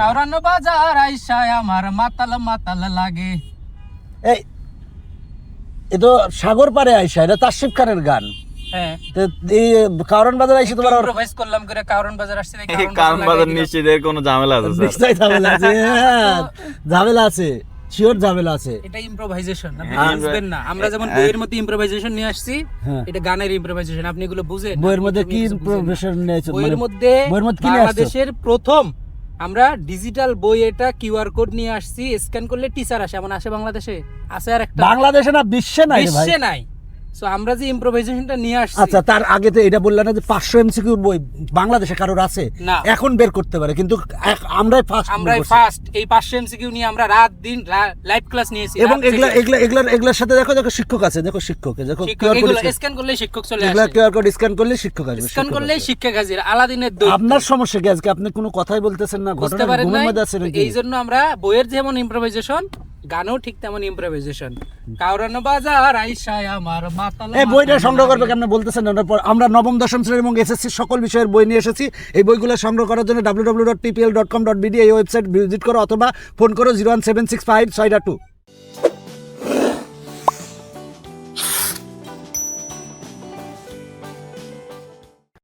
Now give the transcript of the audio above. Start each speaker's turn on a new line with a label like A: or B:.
A: কারণ বাজার আইসায় আমার মাতাল মাতাল লাগে।
B: এই এ তো সাগর পারে আইসা, এটা তাসিফ খানের গান।
A: হ্যাঁ,
B: তো এই কারণ বাজার আইসা তোমার
A: ইম্প্রোভাইজ করলাম করে কারণ বাজার আসছে তাই
C: কারণ বাজার নিশ্চিতের কোনো ঝামেলা আছে স্যার?
B: নিশ্চয়ই ঝামেলা আছে, হ্যাঁ, ঝামেলা আছে, শিওর ঝামেলা আছে।
A: এটা ইম্প্রোভাইজেশন, আপনি
C: হ্যাঁ।
A: বুঝবেন না। আমরা যেমন বইয়ের মধ্যে ইম্প্রোভাইজেশন নিয়ে আসছি,
B: হ্যাঁ।
A: এটা গানের ইম্প্রোভাইজেশন, আপনি এগুলো বুঝেন?
B: বইয়ের মধ্যে
A: আপনি
B: কি
A: কিছু বুঝেন না।
B: প্রফেশন নিয়েছে?
A: বইয়ের মধ্যে
B: বইয়ের মধ্যে কি নিয়ে আসছো?
A: বাংলাদেশের প্রথম আমরা ডিজিটাল বই, এটা কিউআর কোড নিয়ে আসছি, স্ক্যান করলে টিচার আসে, এমন আসে বাংলাদেশে? আছে আর একটা
B: বাংলাদেশে না বিশ্বে নাই রে ভাই।
A: বিশ্বে নাই। সো আমরা যে ইম্প্রোভাইজেশনটা নিয়ে আসছি,
B: আচ্ছা, তার আগে তো এটা বললেন না যে 500 এমসিকিউ বই বাংলাদেশে কারোর আছে?
A: না।
B: এখন বের করতে পারে, কিন্তু আমরাই ফার্স্ট।
A: আমরাই ফার্স্ট এই 500 এমসিকিউ নিয়ে আমরা রাত দিন লাইভ ক্লাস নিয়েছি।
B: এবং এগুলার সাথে দেখো শিক্ষক আছে, দেখো শিক্ষক, দেখো কিউআর কোড
A: স্ক্যান করলে শিক্ষক চলে
B: এগুলা
A: আসে,
B: কিউআর কোড স্ক্যান করলে শিক্ষক আসবে।
A: স্ক্যান করলেই শিক্ষক হাজির। আলাদিনের দৌড়।
B: আপনার সমস্যা কি আজকে? আপনি কোনো কথাই বলতেছেন না,
A: বুঝতে
B: ঘটনা
A: পারেন
B: ঘুমের
A: নাই?
B: মধ্যে আছেন নাকি?
A: এই জন্য আমরা বইয়ের যেমন ইম্প্রোভাইজেশন, গানও ঠিক তেমন ইম্প্রোভাইজেশন। কারণ বাজার আইসায় আমার মাতাল
B: এই বইটা
A: মাতাল
B: সংগ্রহ করবে
A: লাগে।
B: কেমন বলতেছেন না? আমরা নবম দশম শ্রেণী এবং এসএসসি সকল বিষয়ের বই নিয়ে এসেছি। এই বইগুলো সংগ্রহ করার জন্য www.ppl.com.bd এই ওয়েবসাইট ভিজিট করো, অথবা ফোন করো 01765 682।